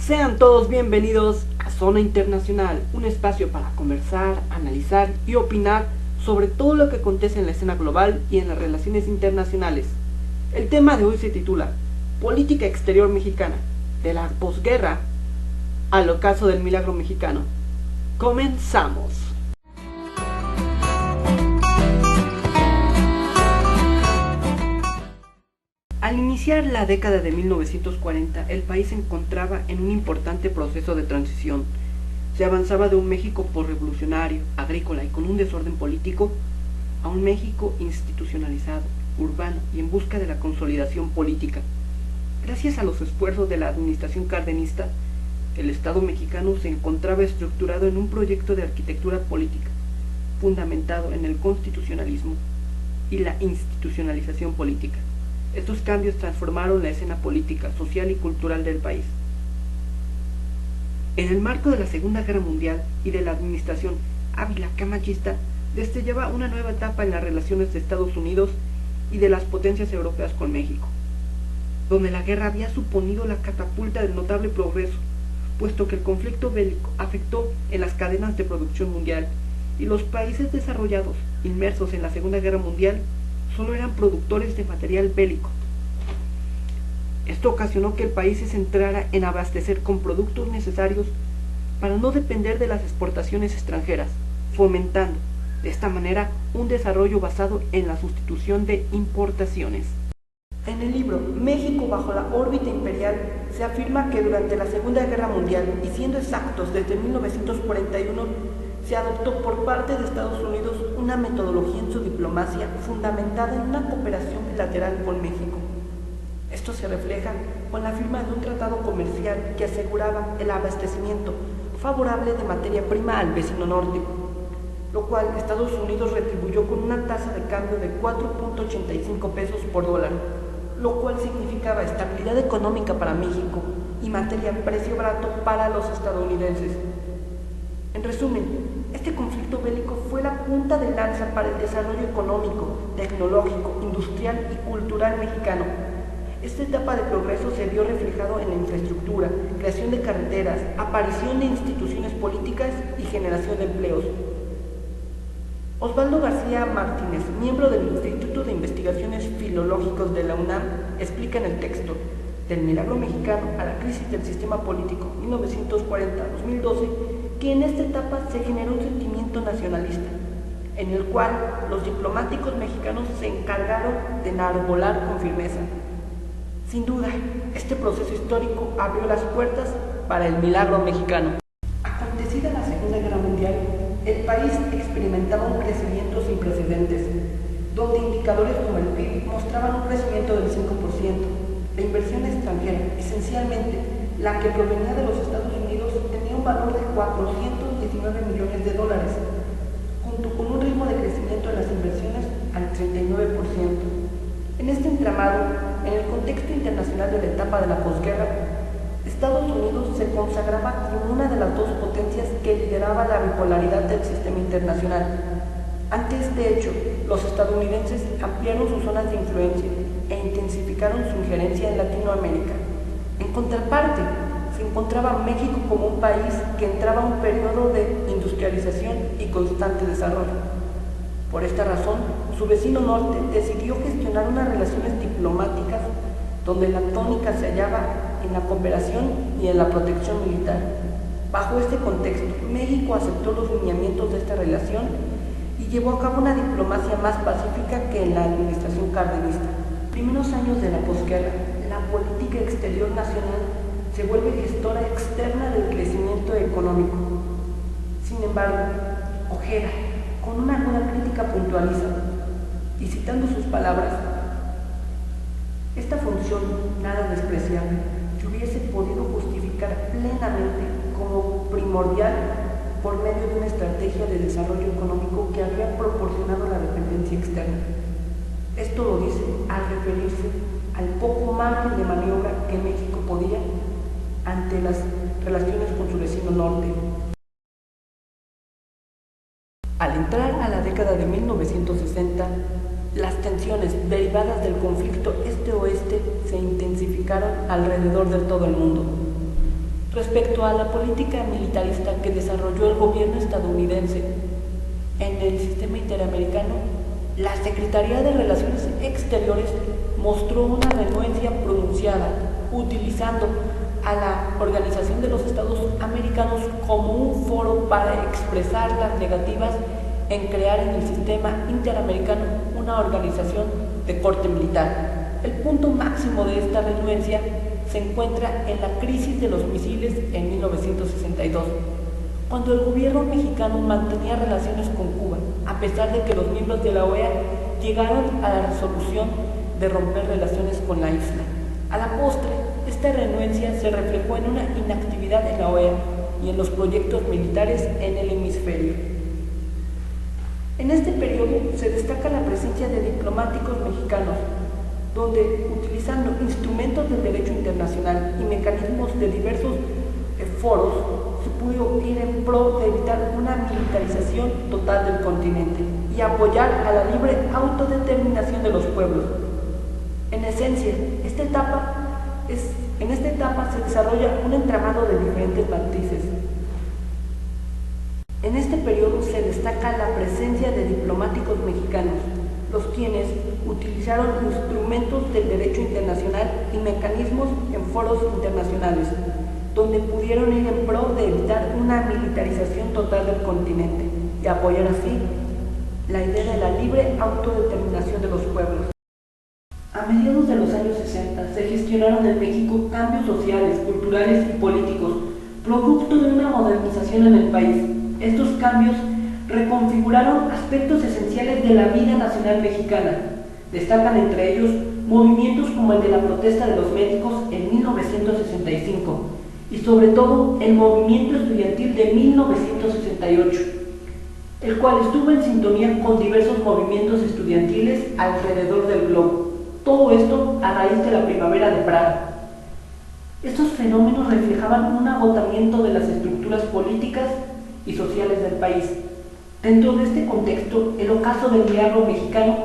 Sean todos bienvenidos a Zona Internacional, un espacio para conversar, analizar y opinar sobre todo lo que acontece en la escena global y en las relaciones internacionales. El tema de hoy se titula Política Exterior Mexicana, de la posguerra al ocaso del milagro mexicano. Comenzamos. Al iniciar la década de 1940, el país se encontraba en un importante proceso de transición. Se avanzaba de un México posrevolucionario, agrícola y con un desorden político, a un México institucionalizado, urbano y en busca de la consolidación política. Gracias a los esfuerzos de la administración cardenista, el Estado mexicano se encontraba estructurado en un proyecto de arquitectura política, fundamentado en el constitucionalismo y la institucionalización política. Estos cambios transformaron la escena política, social y cultural del país. En el marco de la Segunda Guerra Mundial y de la administración Ávila Camachista, destellaba una nueva etapa en las relaciones de Estados Unidos y de las potencias europeas con México, donde la guerra había suponido la catapulta del notable progreso, puesto que el conflicto bélico afectó en las cadenas de producción mundial y los países desarrollados, inmersos en la Segunda Guerra Mundial, solo eran productores de material bélico. Esto ocasionó que el país se centrara en abastecer con productos necesarios para no depender de las exportaciones extranjeras, fomentando, de esta manera, un desarrollo basado en la sustitución de importaciones. En el libro México bajo la órbita imperial se afirma que durante la Segunda Guerra Mundial, y siendo exactos desde 1941, se adoptó por parte de Estados Unidos una metodología en su diplomacia fundamentada en una cooperación bilateral con México. Esto se refleja con la firma de un tratado comercial que aseguraba el abastecimiento favorable de materia prima al vecino norte, lo cual Estados Unidos retribuyó con una tasa de cambio de 4.85 pesos por dólar, lo cual significaba estabilidad económica para México y materia a precio barato para los estadounidenses. En resumen, este conflicto bélico fue la punta de lanza para el desarrollo económico, tecnológico, industrial y cultural mexicano. Esta etapa de progreso se vio reflejado en la infraestructura, creación de carreteras, aparición de instituciones políticas y generación de empleos. Osvaldo García Martínez, miembro del Instituto de Investigaciones Filológicos de la UNAM, explica en el texto Del milagro mexicano a la crisis del sistema político 1940-2012 que en esta etapa se generó un sentimiento nacionalista, en el cual los diplomáticos mexicanos se encargaron de enarbolar con firmeza. Sin duda, este proceso histórico abrió las puertas para el milagro mexicano. Acontecida la Segunda Guerra Mundial, el país experimentaba un crecimiento sin precedentes, donde indicadores como el PIB mostraban un crecimiento del 5%. La inversión extranjera, esencialmente la que provenía de los Estados Unidos, tenía un valor de 419 millones de dólares, junto con un ritmo de crecimiento de las inversiones al 39%. En este entramado, en el contexto internacional de la etapa de la posguerra, Estados Unidos se consagraba como una de las dos potencias que lideraba la bipolaridad del sistema internacional. Ante este hecho, los estadounidenses ampliaron sus zonas de influencia e intensificaron su injerencia en Latinoamérica. En contraparte, se encontraba México como un país que entraba a un periodo de industrialización y constante desarrollo. Por esta razón, su vecino norte decidió gestionar unas relaciones diplomáticas donde la tónica se hallaba en la cooperación y en la protección militar. Bajo este contexto, México aceptó los lineamientos de esta relación y llevó a cabo una diplomacia más pacífica que en la administración cardenista. En los primeros años de la posguerra, la política exterior nacional se vuelve gestora externa del crecimiento económico. Sin embargo, Ojeda, con una aguda crítica, puntualiza, y citando sus palabras, esta función nada despreciable se hubiese podido justificar plenamente como primordial por medio de una estrategia de desarrollo económico que habría proporcionado la dependencia externa. Esto lo dice al referirse al poco margen de maniobra que México podía ante las relaciones con su vecino norte. Al entrar a la década de 1960, las tensiones derivadas del conflicto este-oeste se intensificaron alrededor de todo el mundo. Respecto a la política militarista que desarrolló el gobierno estadounidense en el sistema interamericano, la Secretaría de Relaciones Exteriores mostró una renuencia pronunciada, utilizando a la Organización de los Estados Americanos como un foro para expresar las negativas en crear en el sistema interamericano una organización de corte militar. El punto máximo de esta renuencia se encuentra en la crisis de los misiles en 1962, cuando el gobierno mexicano mantenía relaciones con Cuba, a pesar de que los miembros de la OEA llegaron a la resolución de romper relaciones con la isla. A la postre, esta renuencia se reflejó en una inactividad en la OEA y en los proyectos militares en el hemisferio. En este periodo se destaca la presencia de diplomáticos mexicanos, donde, utilizando instrumentos del derecho internacional y mecanismos de diversos foros, se pudo ir en pro de evitar una militarización total del continente y apoyar a la libre autodeterminación de los pueblos. En esencia, en esta etapa se desarrolla un entramado de diferentes matices. En este periodo se destaca la presencia de diplomáticos mexicanos, los quienes utilizaron instrumentos del derecho internacional y mecanismos en foros internacionales, donde pudieron ir en pro de evitar una militarización total del continente y apoyar así la idea de la libre autodeterminación de los pueblos. A mediados de los años 60 se gestionaron en México cambios sociales, culturales y políticos, producto de una modernización en el país. Estos cambios reconfiguraron aspectos esenciales de la vida nacional mexicana. Destacan entre ellos movimientos como el de la protesta de los médicos en 1965 y sobre todo el movimiento estudiantil de 1968, el cual estuvo en sintonía con diversos movimientos estudiantiles alrededor del globo. Todo esto a raíz de la primavera de Praga. Estos fenómenos reflejaban un agotamiento de las estructuras políticas y sociales del país. Dentro de este contexto, el ocaso del diálogo mexicano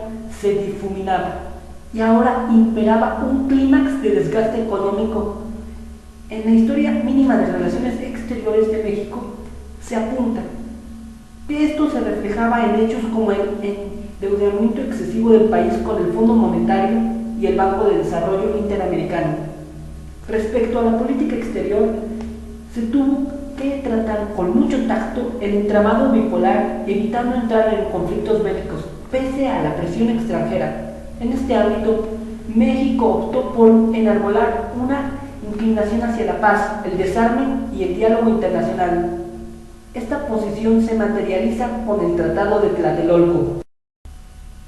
se difuminaba y ahora imperaba un clímax de desgaste económico. En la historia mínima de relaciones exteriores de México se apunta que esto se reflejaba en hechos como el endeudamiento excesivo del país con el Fondo Monetario y el Banco de Desarrollo Interamericano. Respecto a la política exterior, se tuvo que tratar con mucho tacto el entramado bipolar, evitando entrar en conflictos bélicos, pese a la presión extranjera. En este ámbito, México optó por enarbolar una inclinación hacia la paz, el desarme y el diálogo internacional. Esta posición se materializa con el Tratado de Tlatelolco.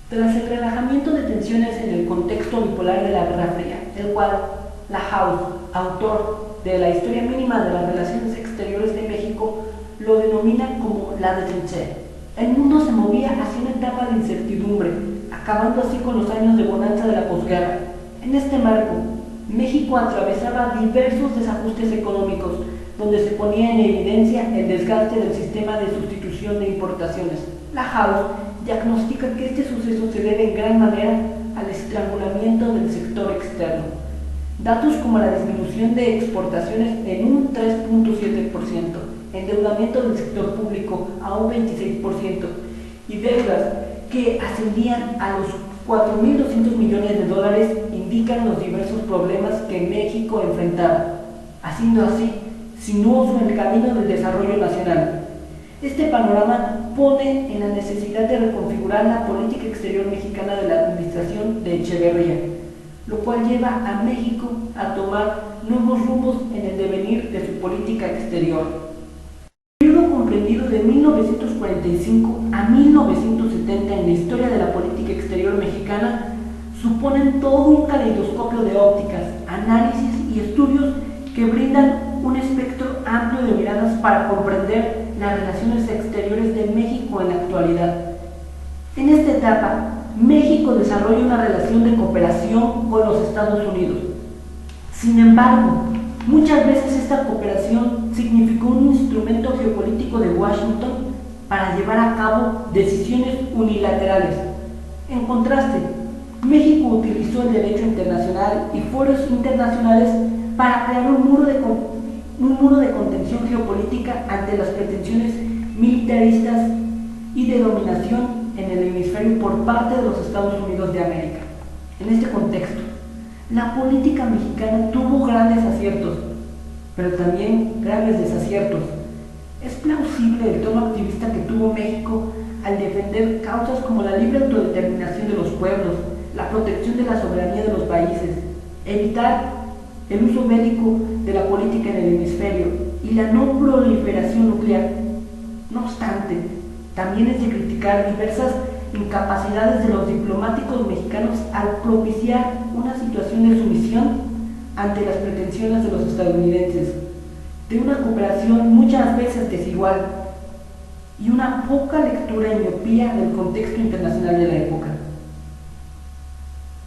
Tras el relajamiento de tensiones en el contexto bipolar de la Guerra Fría, el cual Lahoud, autor de la historia mínima de las relaciones exteriores de México, lo denomina como la détente. El mundo se movía hacia una etapa de incertidumbre, acabando así con los años de bonanza de la posguerra. En este marco, México atravesaba diversos desajustes económicos, donde se ponía en evidencia el desgaste del sistema de sustitución de importaciones. Lahoud diagnostica que este suceso se debe en gran manera al estrangulamiento del sector externo. Datos como la disminución de exportaciones en un 3.7%, endeudamiento del sector público a un 26% y deudas que ascendían a los 4.200 millones de dólares indican los diversos problemas que México enfrentaba, haciendo así sinuoso el camino del desarrollo nacional. Este panorama pone en la necesidad de reconfigurar la política exterior mexicana de la administración de Echeverría, lo cual lleva a México a tomar nuevos rumbos en el devenir de su política exterior. El periodo comprendido de 1945 a 1970 en la historia de la política exterior mexicana suponen todo un caleidoscopio de ópticas, análisis y estudios que brindan un espectro amplio de miradas para comprender las relaciones exteriores de México en la actualidad. En esta etapa, México desarrolla una relación de cooperación con los Estados Unidos. Sin embargo, muchas veces esta cooperación significó un instrumento geopolítico de Washington para llevar a cabo decisiones unilaterales. En contraste, México utilizó el derecho internacional y foros internacionales para crear un muro de un muro de contención geopolítica ante las pretensiones militaristas y de dominación en el hemisferio por parte de los Estados Unidos de América. En este contexto, la política mexicana tuvo grandes aciertos, pero también graves desaciertos. Es plausible el tono activista que tuvo México al defender causas como la libre autodeterminación de los pueblos, la protección de la soberanía de los países, evitar el uso bélico de la política en el hemisferio y la no proliferación nuclear. No obstante, también es de criticar diversas incapacidades de los diplomáticos mexicanos al propiciar una situación de sumisión ante las pretensiones de los estadounidenses, de una cooperación muchas veces desigual y una poca lectura y miopía del contexto internacional de la época.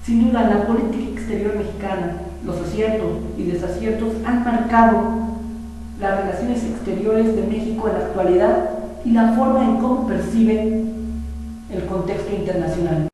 Sin duda, la política exterior mexicana, los aciertos y desaciertos han marcado las relaciones exteriores de México en la actualidad y la forma en cómo percibe el contexto internacional.